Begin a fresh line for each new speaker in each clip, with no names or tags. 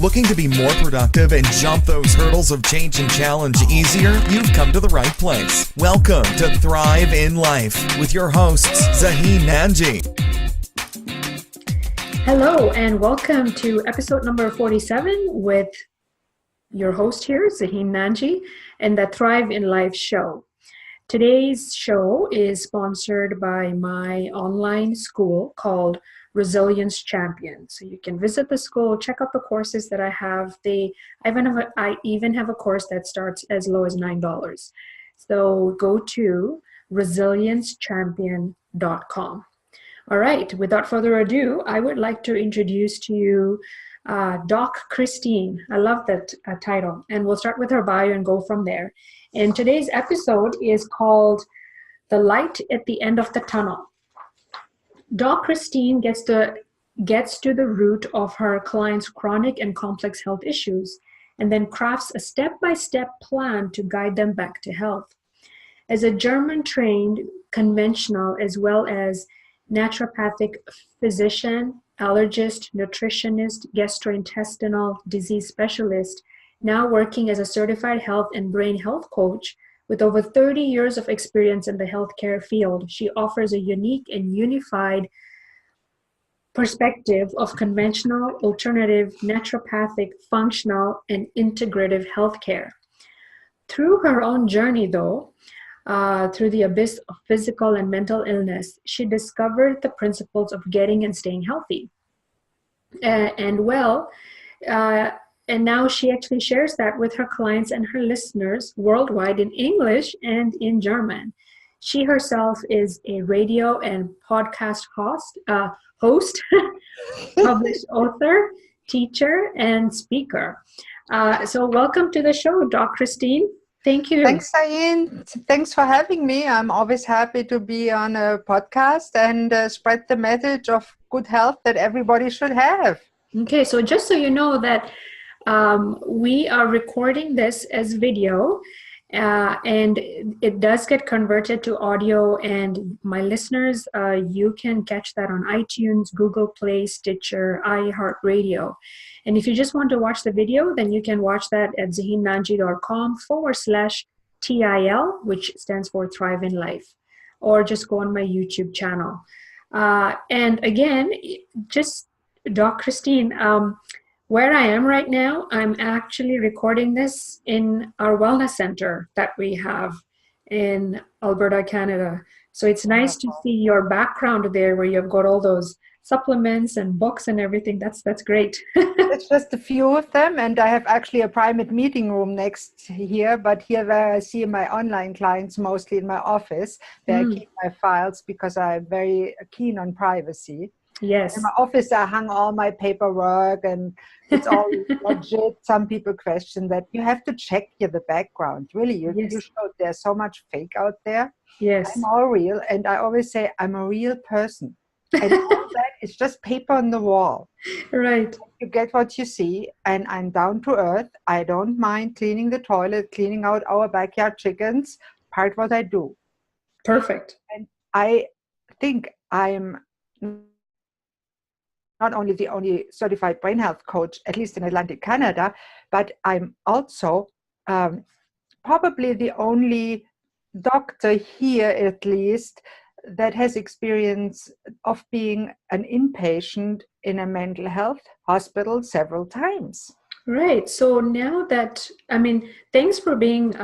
Looking to be more productive and jump those hurdles of change and challenge easier? You've come to the right place. Welcome to Thrive in Life with your hosts, Zaheen Nanji.
Hello, and welcome to episode number 47 with your host here, Zaheen Nanji, and the Thrive in Life show. Today's show is sponsored by my online school called Resilience Champion. So you can visit the school, check out the courses that I have. I even have a course that starts as low as $9. So go to resiliencechampion.com. All right, without further ado, I would like to introduce to you Doc Christine. I love that title. And we'll start with her bio and go from there. And today's episode is called The Light at the End of the Tunnel. Doc Christine gets to the root of her clients' chronic and complex health issues and then crafts a step-by-step plan to guide them back to health. As a German-trained, conventional, as well as naturopathic physician, allergist, nutritionist, gastrointestinal disease specialist, now working as a certified health and brain health coach, with over 30 years of experience in the healthcare field, she offers a unique and unified perspective of conventional, alternative, naturopathic, functional, and integrative healthcare. Through her own journey, though, through the abyss of physical and mental illness, she discovered the principles of getting and staying healthy. And now she actually shares that with her clients and her listeners worldwide in English and in German. She herself is a radio and podcast host, published author, teacher, and speaker. So welcome to the show, Doc Christine. Thank you.
Thanks, Zaheen. Thanks for having me. I'm always happy to be on a podcast and spread the message of good health that everybody should have.
Okay, so just so you know that we are recording this as video, and it does get converted to audio, and my listeners, you can catch that on iTunes, Google Play, Stitcher, iHeartRadio. And if you just want to watch the video, then you can watch that at zaheennanji.com/TIL, which stands for Thrive in Life, or just go on my YouTube channel. And again, just Doc Christine, where I am right now, I'm actually recording this in our wellness center that we have in Alberta, Canada. So it's nice to see your background there where you've got all those supplements and books and everything. That's great.
It's just a few of them, and I have actually a private meeting room next here, but here where I see my online clients, mostly in my office, where I keep my files because I'm very keen on privacy.
Yes.
In my office, I hung all my paperwork and it's all legit. Some people question that. You have to check here the background. Really, you show there's so much fake out there.
Yes.
I'm all real. And I always say I'm a real person. And all that is just paper on the wall.
Right.
You get what you see. And I'm down to earth. I don't mind cleaning the toilet, cleaning out our backyard chickens. Part what I do.
Perfect.
And I think I'm not only the only certified brain health coach, at least in Atlantic Canada, but I'm also probably the only doctor here, at least, that has experience of being an inpatient in a mental health hospital several times.
Right. So now that, thanks for being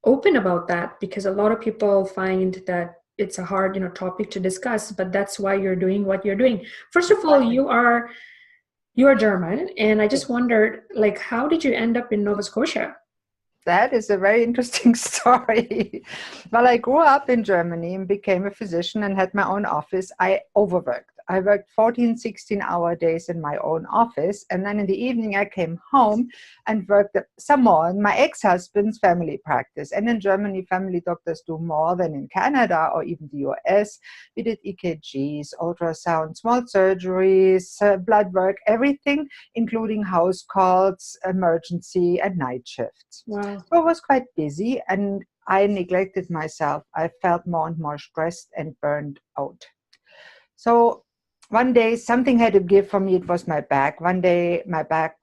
open about that, because a lot of people find that it's a hard, topic to discuss, but that's why you're doing what you're doing. First of all, you are German, and I just wondered, how did you end up in Nova Scotia?
That is a very interesting story. Well, I grew up in Germany and became a physician and had my own office. I overworked. I worked 14, 16-hour days in my own office. And then in the evening, I came home and worked some more in my ex-husband's family practice. And in Germany, family doctors do more than in Canada or even the US. We did EKGs, ultrasound, small surgeries, blood work, everything, including house calls, emergency, and night shifts.
Wow.
So I was quite busy and I neglected myself. I felt more and more stressed and burned out. So one day something had to give for me. It was my back. One day my back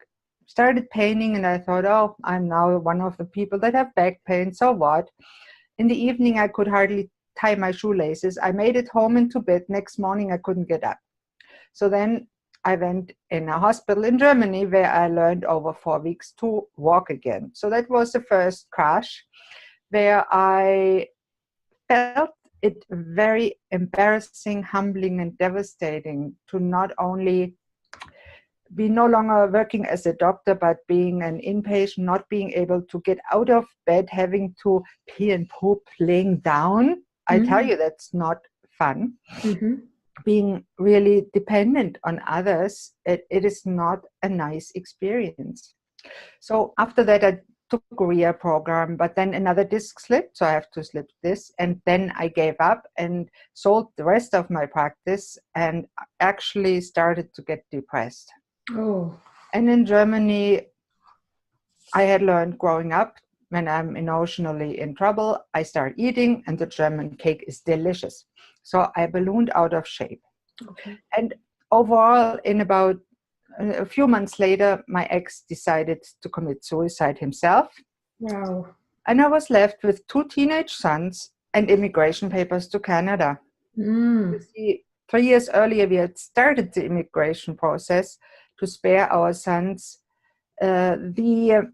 started paining and I thought, oh, I'm now one of the people that have back pain. So what? In the evening, I could hardly tie my shoelaces. I made it home into bed. Next morning, I couldn't get up. So then I went in a hospital in Germany where I learned over 4 weeks to walk again. So that was the first crash where I felt it very embarrassing, humbling, and devastating to not only be no longer working as a doctor, but being an inpatient, not being able to get out of bed, having to pee and poop laying down. I tell you, that's not fun. Being really dependent on others, it is not a nice experience. So after that, I took a career program, but then another disc slipped, so I have to slip this. And then I gave up and sold the rest of my practice and actually started to get depressed.
Oh.
And in Germany, I had learned growing up, when I'm emotionally in trouble, I start eating and the German cake is delicious. So I ballooned out of shape.
Okay.
And overall, in about a few months later, my ex decided to commit suicide himself.
Wow.
And I was left with 2 teenage sons and immigration papers to Canada. You see, 3 years earlier, we had started the immigration process to spare our sons the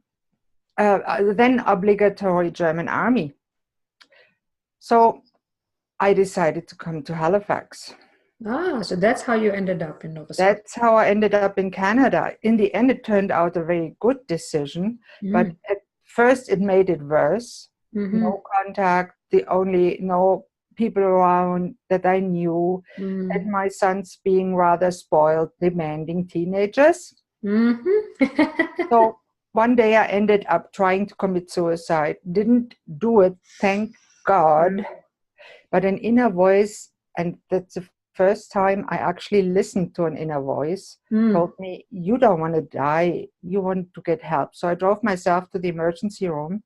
then obligatory German army. So I decided to come to Halifax.
So that's how you ended up in Nova Scotia.
That's how I ended up in Canada. In the end, it turned out a very good decision, but at first it made it worse. No contact, no people around that I knew, and my sons being rather spoiled, demanding teenagers. So one day I ended up trying to commit suicide. Didn't do it, thank God. But an inner voice, and that's the first time I actually listened to an inner voice, told me, you don't want to die, you want to get help. So I drove myself to the emergency room.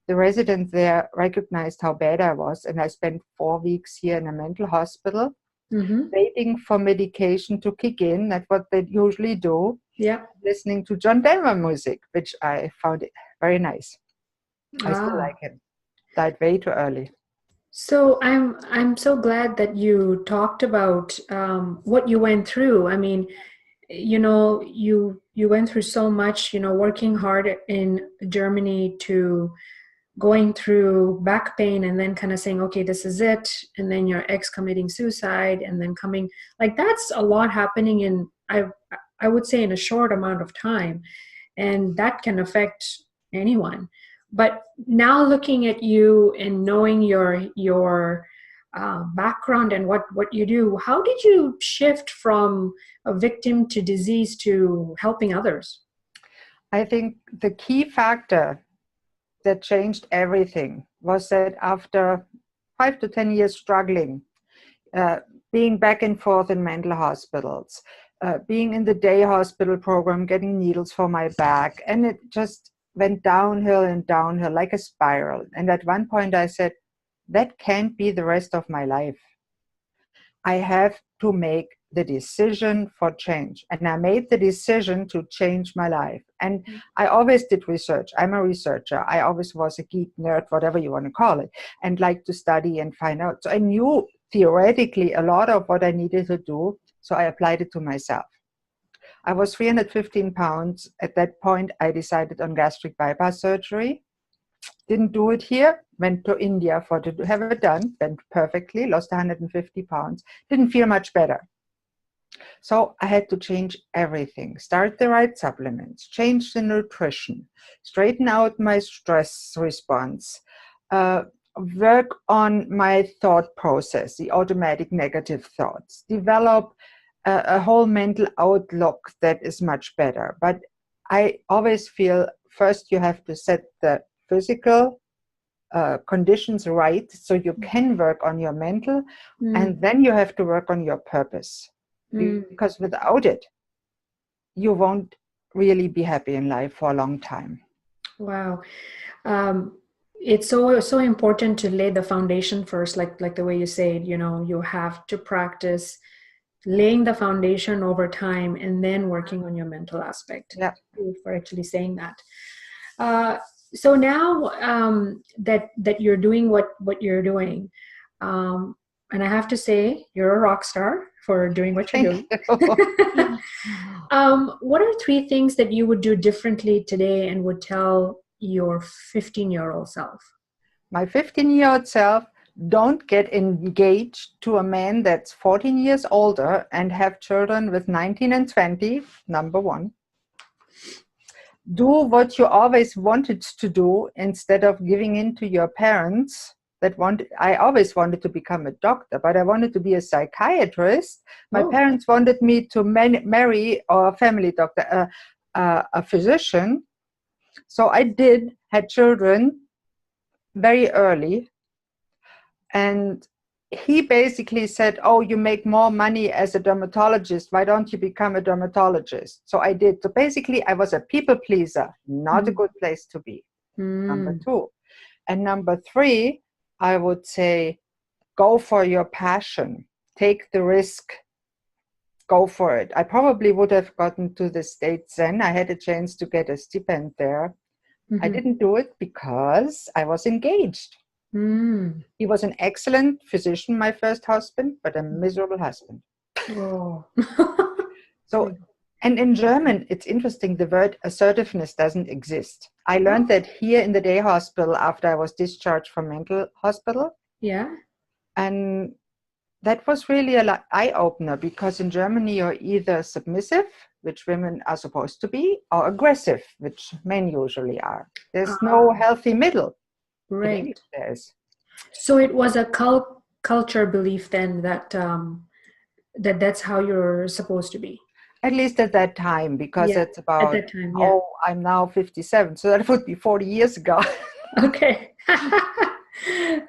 The residents there recognized how bad I was, and I spent 4 weeks here in a mental hospital, waiting for medication to kick in. That's what they usually do.
Yeah.
Listening to John Denver music, which I found very nice. I still like him. Died way too early.
So I'm so glad that you talked about what you went through. I mean, you went through so much, working hard in Germany to going through back pain and then kind of saying, okay, this is it. And then your ex committing suicide and then coming, like, that's a lot happening in, I would say, in a short amount of time. And that can affect anyone. But now looking at you and knowing your background and what you do, how did you shift from a victim to disease to helping others?
I think the key factor that changed everything was that after 5 to 10 years struggling, being back and forth in mental hospitals, being in the day hospital program, getting needles for my back, and it just went downhill and downhill like a spiral. And at one point I said, that can't be the rest of my life. I have to make the decision for change. And I made the decision to change my life. And I always did research. I'm a researcher. I always was a geek, nerd, whatever you want to call it, and like to study and find out. So I knew theoretically a lot of what I needed to do. So I applied it to myself. I was 315 pounds. At that point, I decided on gastric bypass surgery. Didn't do it here. Went to India to have it done. Went perfectly. Lost 150 pounds. Didn't feel much better. So I had to change everything. Start the right supplements. Change the nutrition. Straighten out my stress response. Work on my thought process, the automatic negative thoughts. Develop a whole mental outlook that is much better. But I always feel first you have to set the physical conditions right so you can work on your mental, and then you have to work on your purpose. Because without it, you won't really be happy in life for a long time.
Wow. It's so important to lay the foundation first, like the way you said, you have to practice laying the foundation over time and then working on your mental aspect.
Yeah.
Thank you for actually saying that. So now that you're doing what you're doing, and I have to say you're a rock star for doing what you're doing.
You.
What are 3 things that you would do differently today and would tell your 15-year-old self?
My 15-year-old self, don't get engaged to a man that's 14 years older and have children with 19 and 20, number 1. Do what you always wanted to do instead of giving in to your parents. I always wanted to become a doctor, but I wanted to be a psychiatrist. My parents wanted me to marry a family doctor, a physician. So I had children very early. And he basically said, oh, you make more money as a dermatologist. Why don't you become a dermatologist? So I did. So basically, I was a people pleaser, not a good place to be. Number 2. And number 3, I would say, go for your passion. Take the risk. Go for it. I probably would have gotten to the States then. I had a chance to get a stipend there. I didn't do it because I was engaged. He was an excellent physician, my first husband, but a miserable husband.
Oh.
So, and in German, it's interesting, the word assertiveness doesn't exist. I learned that here in the day hospital after I was discharged from mental hospital.
Yeah.
And that was really an eye-opener, because in Germany, you're either submissive, which women are supposed to be, or aggressive, which men usually are. There's no healthy middle.
Right.
There is.
So it was a culture belief then that that's how you're supposed to be.
At least at that time, because it's about,
at that time, yeah.
oh, I'm now 57, so that would be 40 years ago.
Okay.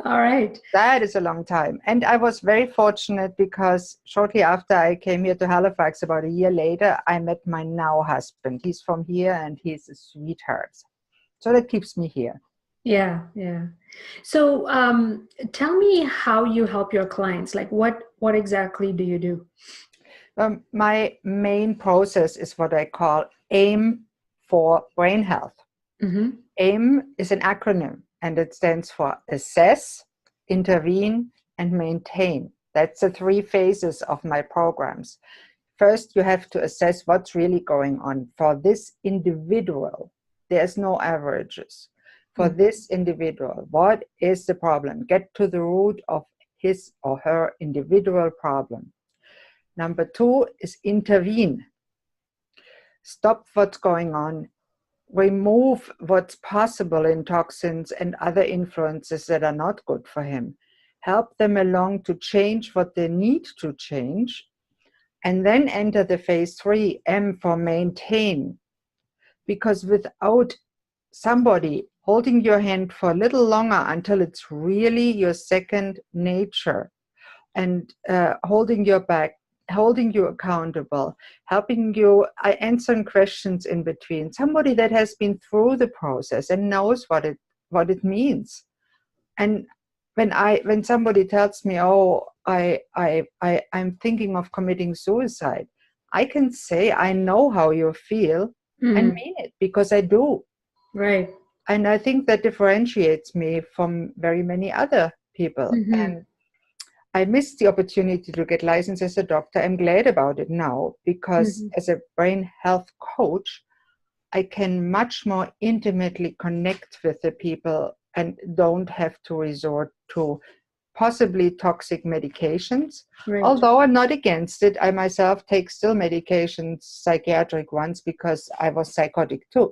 All right.
That is a long time. And I was very fortunate because shortly after I came here to Halifax, about a year later, I met my now husband. He's from here and he's a sweetheart. So that keeps me here.
Yeah, yeah. So tell me how you help your clients. Like what exactly do you do?
My main process is what I call AIM for brain health. AIM is an acronym, and it stands for assess, intervene, and maintain. That's the 3 phases of my programs. First, you have to assess what's really going on for this individual. There's no averages. For this individual, what is the problem? Get to the root of his or her individual problem. Number 2 is intervene. Stop what's going on. Remove what's possible in toxins and other influences that are not good for him. Help them along to change what they need to change. And then enter the phase 3, M for maintain. Because without somebody holding your hand for a little longer until it's really your second nature, and holding your back, holding you accountable, helping you, answering questions in between, somebody that has been through the process and knows what it means. And when somebody tells me, oh, I'm thinking of committing suicide, I can say, I know how you feel and mean it, because I do.
Right.
And I think that differentiates me from very many other people. And I missed the opportunity to get licensed as a doctor. I'm glad about it now, because as a brain health coach, I can much more intimately connect with the people and don't have to resort to possibly toxic medications. Right. Although I'm not against it, I myself take still medications, psychiatric ones, because I was psychotic too.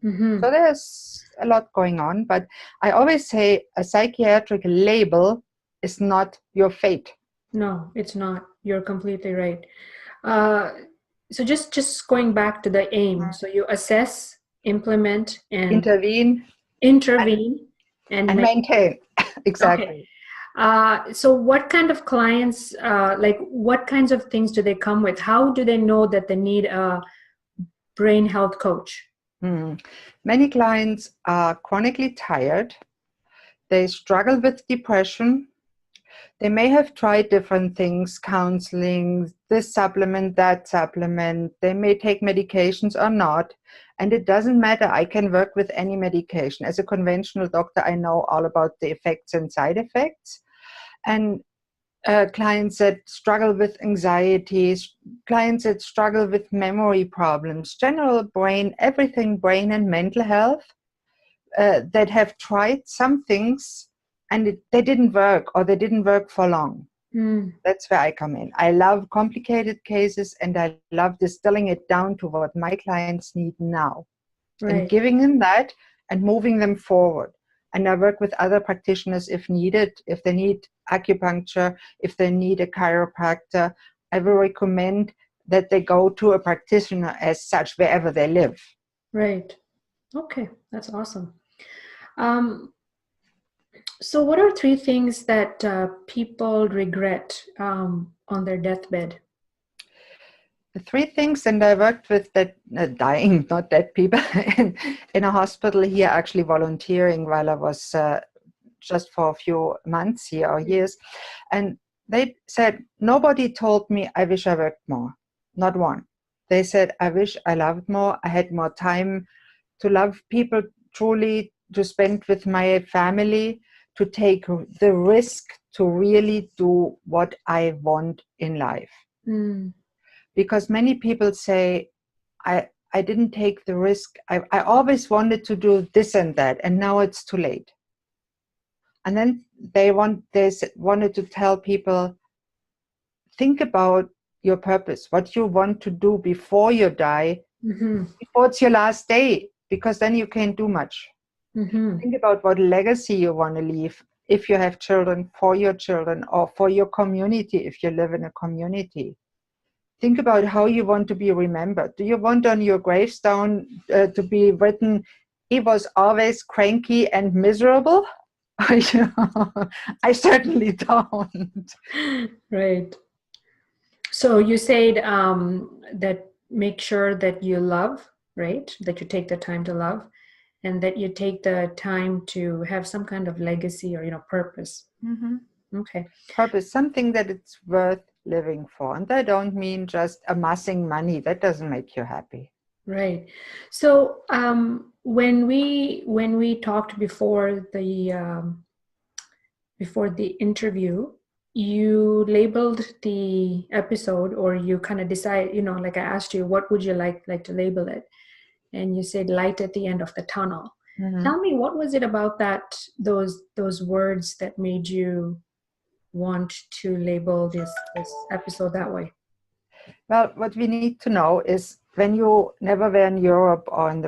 So there's a lot going on, but I always say a psychiatric label is not your fate.
No, it's not. You're completely right. So just going back to the AIM. So you assess, implement, and intervene, and
maintain. Exactly.
Okay. So what kind of clients, like what kinds of things do they come with? How do they know that they need a brain health coach?
Many clients are chronically tired. They struggle with depression. They may have tried different things, counseling, this supplement, that supplement. They may take medications or not. And it doesn't matter. I can work with any medication. As a conventional doctor, I know all about the effects and side effects. And clients that struggle with anxieties, clients that struggle with memory problems, general brain, everything brain and mental health, that have tried some things and they didn't work, or they didn't work for long. That's where I come in. I love complicated cases, and I love distilling it down to what my clients need now, and giving them that and moving them forward. And I work with other practitioners if needed. If they need acupuncture, if they need a chiropractor, I will recommend that they go to a practitioner as such wherever they live.
Right. Okay, that's awesome. So what are 3 things that people regret on their deathbed?
The 3 things, and I worked with that dying, not dead people, in a hospital here, actually volunteering while I was just for a few months here or years. And they said, nobody told me I wish I worked more. Not one. They said, I wish I loved more. I had more time to love people truly, to spend with my family, to take the risk to really do what I want in life. Because many people say, I didn't take the risk. I always wanted to do this and that, and now it's too late. And then they wanted to tell people, think about your purpose, what you want to do before you die, before it's your last day, because then you can't do much. Think about what legacy you want to leave, if you have children, for your children, or for your community, if you live in a community. Think about how you want to be remembered. Do you want on your gravestone to be written, he was always cranky and miserable? I certainly don't.
Right. So you said that make sure that you love, right? That you take the time to love, and that you take the time to have some kind of legacy or, purpose. Okay.
Purpose, something that it's worth living for. And I don't mean just amassing money. That doesn't make you happy.
Right. So when we talked before the interview, you labeled the episode, or you kind of decide, like I asked you, what would you like to label it? And you said light at the end of the tunnel. Tell me, what was it about those words that made you want to label this episode that way?
Well, what we need to know is, when you never were in Europe or in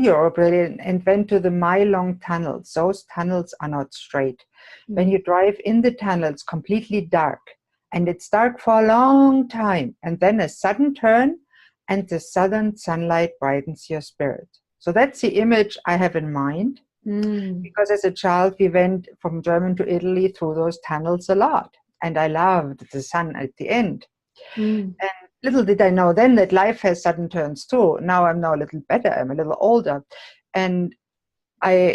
Europe really, and went to the mile-long tunnels, those tunnels are not straight. When you drive in the tunnels, completely dark, and it's dark for a long time, and then a sudden turn, and the southern sunlight brightens your spirit. So that's the image I have in mind, because as a child, we went from Germany to Italy through those tunnels a lot, and I loved the sun at the end. And little did I know then that life has sudden turns too. Now I'm a little better, I'm a little older. And in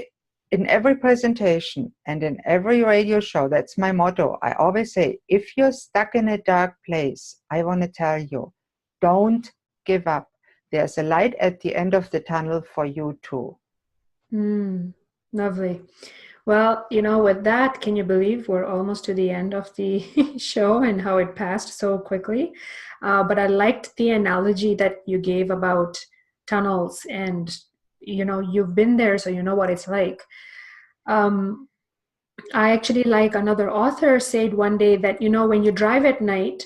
every presentation and in every radio show, that's my motto. I always say, if you're stuck in a dark place, I want to tell you, don't give up. There's a light at the end of the tunnel for you too.
Lovely. Well, with that, can you believe we're almost to the end of the show and how it passed so quickly? But I liked the analogy that you gave about tunnels, and, you've been there, so you know what it's like. I actually, like another author said one day, that, when you drive at night,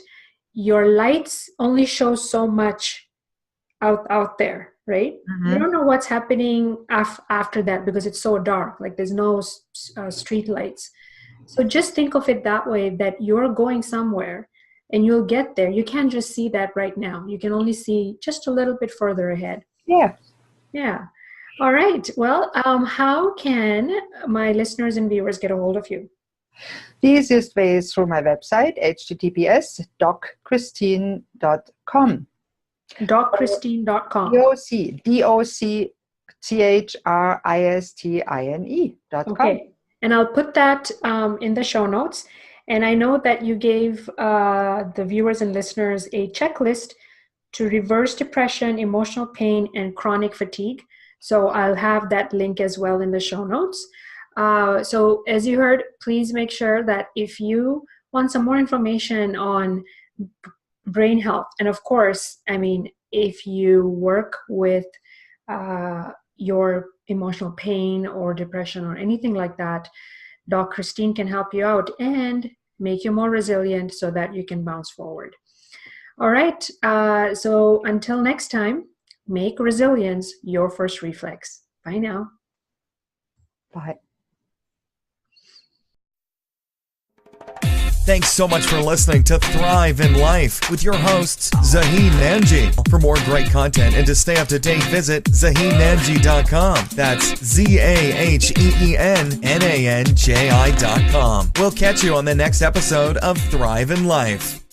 your lights only show so much out there, right? You don't know what's happening after that, because it's so dark, like there's no street lights. So just think of it that way, that you're going somewhere and you'll get there. You can't just see that right now. You can only see just a little bit further ahead. Yeah. All right. Well, how can my listeners and viewers get a hold of you?
The easiest way is through my website, https://docchristine.com.
DocChristine.com.
DocChristine.com.
Okay. And I'll put that in the show notes. And I know that you gave the viewers and listeners a checklist to reverse depression, emotional pain, and chronic fatigue. So I'll have that link as well in the show notes. So as you heard, please make sure that if you want some more information on brain health, and of course, I mean, if you work with your emotional pain or depression or anything like that, Doc Christine can help you out and make you more resilient so that you can bounce forward. All right. So until next time, make resilience your first reflex. Bye now.
Bye.
Thanks so much for listening to Thrive in Life with your hosts, Zaheen Nanji. For more great content and to stay up to date, visit ZaheenNanji.com. That's ZaheenNanji.com. We'll catch you on the next episode of Thrive in Life.